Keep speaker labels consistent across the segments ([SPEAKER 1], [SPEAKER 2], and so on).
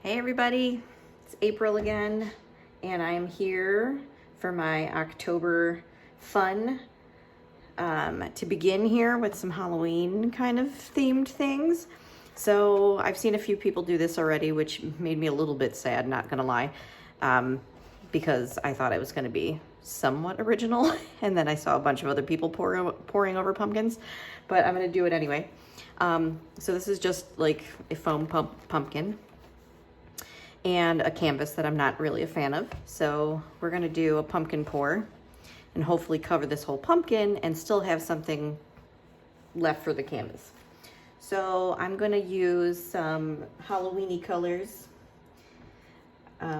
[SPEAKER 1] Hey everybody, it's April again, and I'm here for my October fun to begin here with some Halloween kind of themed things. So I've seen a few people do this already, which made me a little bit sad, not gonna lie, because I thought it was gonna be somewhat original, and then I saw a bunch of other people pouring over pumpkins, but I'm gonna do it anyway. So this is just like a foam pumpkin and a canvas that I'm not really a fan of. So we're gonna do a pumpkin pour and hopefully cover this whole pumpkin and still have something left for the canvas. So I'm gonna use some Halloween-y colors,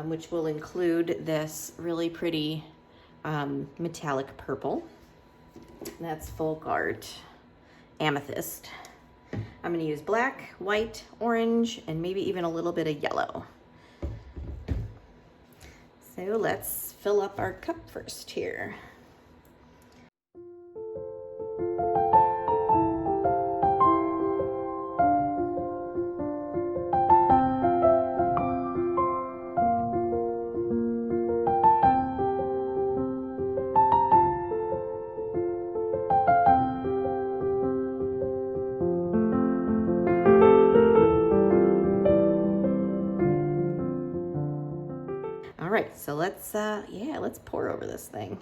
[SPEAKER 1] which will include this really pretty metallic purple. That's folk art amethyst. I'm gonna use black, white, orange, and maybe even a little bit of yellow. So let's fill up our cup first here. All right, so let's pour over this thing.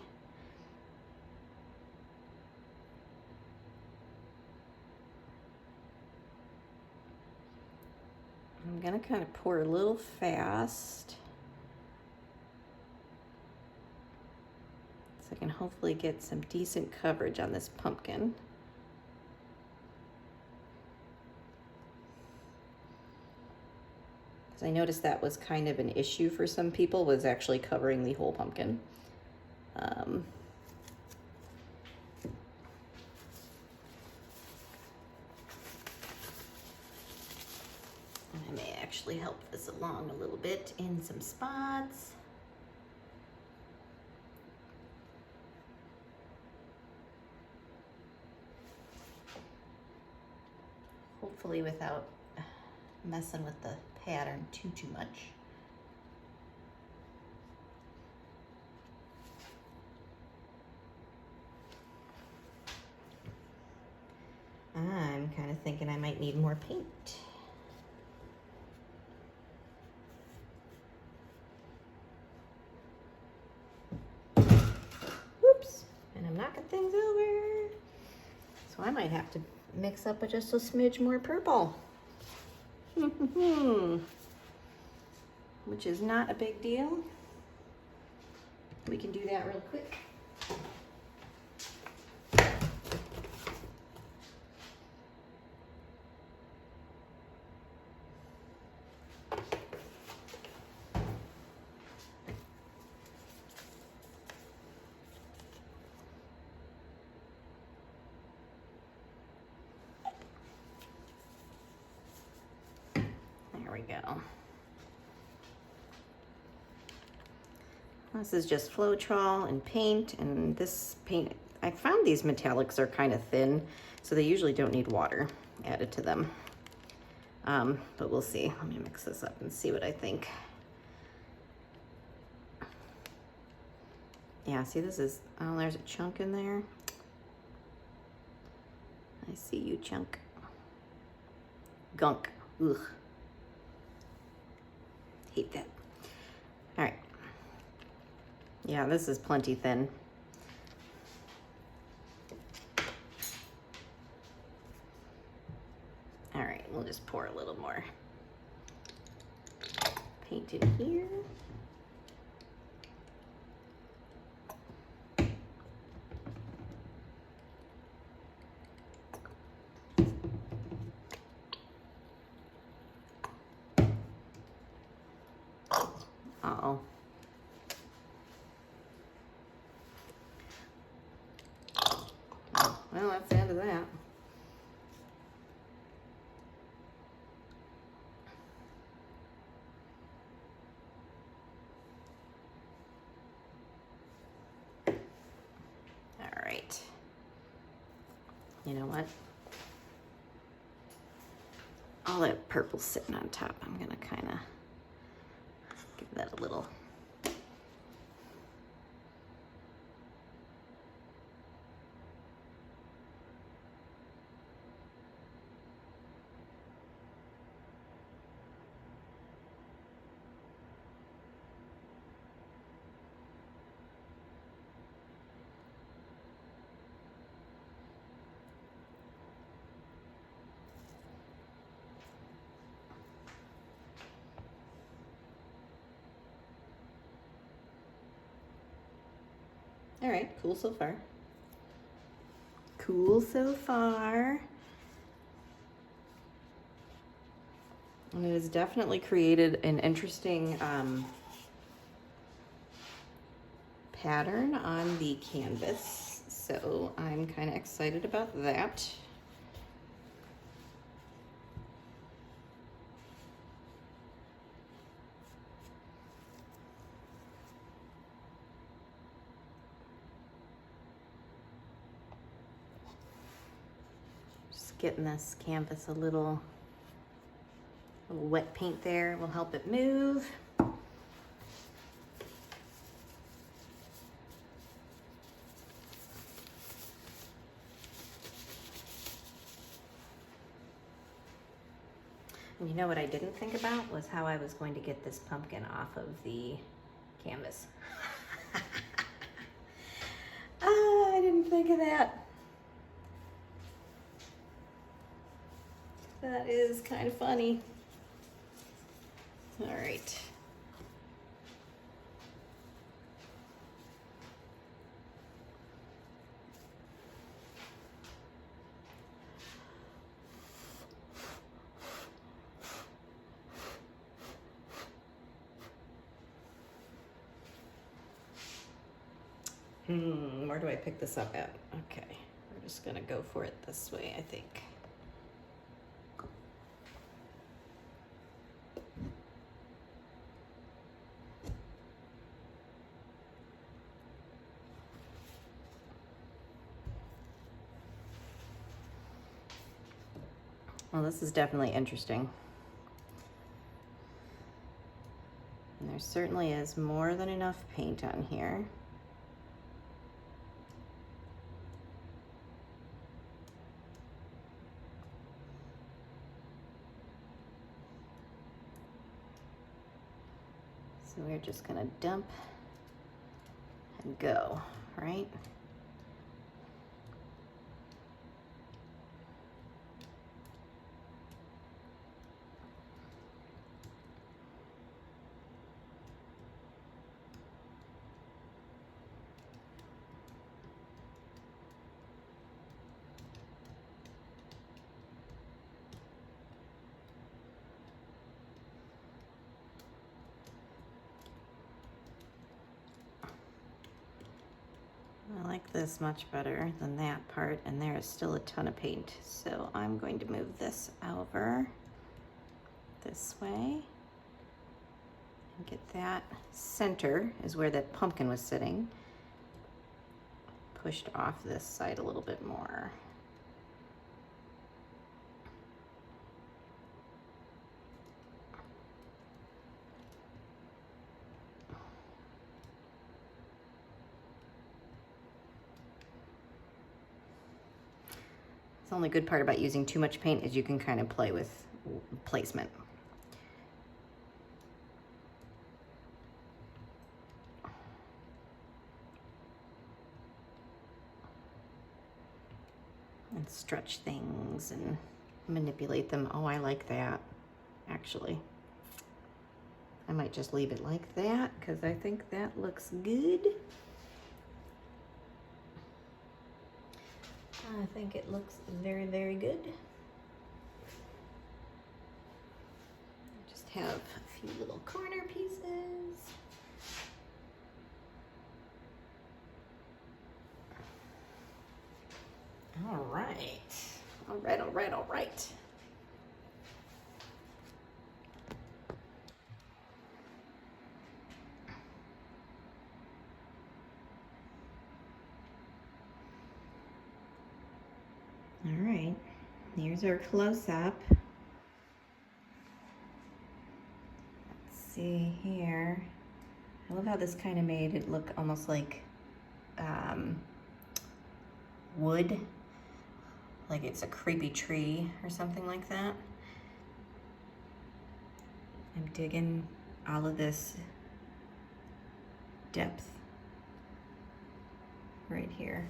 [SPEAKER 1] I'm gonna kind of pour a little fast so I can hopefully get some decent coverage on this pumpkin. Because I noticed that was kind of an issue for some people, was actually covering the whole pumpkin. I may actually help this along a little bit in some spots. Hopefully without messing with the pattern too much. I'm kind of thinking I might need more paint. Whoops, and I'm knocking things over. So I might have to mix up just a smidge more purple. Which is not a big deal. We can do that real quick. There we go. This is just Floetrol and paint, and this paint, I found these metallics are kind of thin, so they usually don't need water added to them. But we'll see. Let me mix this up and see what I think. Yeah, see this is, oh, there's a chunk in there. I see you, chunk. Gunk. Ugh. Hate that. All right. Yeah, this is plenty thin. All right, we'll just pour a little more paint in here. Uh-oh. Well, that's the end of that. All right. You know what? All that purple sitting on top, I'm gonna kind of that a little. All right, cool so far. Cool so far. And it has definitely created an interesting pattern on the canvas. So I'm kind of excited about that. Getting this canvas a little wet paint there will help it move. And you know what I didn't think about was how I was going to get this pumpkin off of the canvas. I didn't think of that. That is kind of funny. All right. Where do I pick this up at? Okay, we're just gonna go for it this way, I think. Well, this is definitely interesting. And there certainly is more than enough paint on here. So we're just gonna dump and go, right? I like this much better than that part, and there is still a ton of paint. So I'm going to move this over this way and get that center is where that pumpkin was sitting, pushed off this side a little bit more. The only good part about using too much paint is you can kind of play with placement. And stretch things and manipulate them. Oh, I like that, actually. I might just leave it like that because I think that looks good. I think it looks very, very good. Just have a few little corner pieces. All right. All right, all right, all right. All right, here's our close-up. Let's see here. I love how this kind of made it look almost like wood, like it's a creepy tree or something like that. I'm digging all of this depth right here.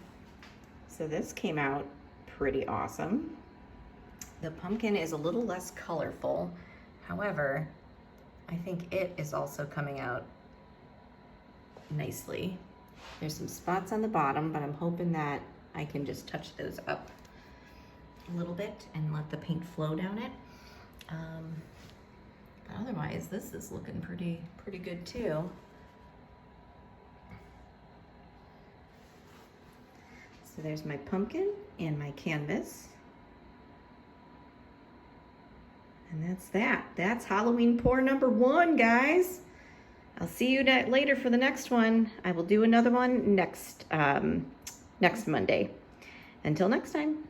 [SPEAKER 1] So this came out pretty awesome. The pumpkin is a little less colorful. However, I think it is also coming out nicely. There's some spots on the bottom, but I'm hoping that I can just touch those up a little bit and let the paint flow down it. But otherwise, this is looking pretty good too. So there's my pumpkin and my canvas. And that's that. That's Halloween pour number 1, guys. I'll see you later for the next one. I will do another one next Monday. Until next time.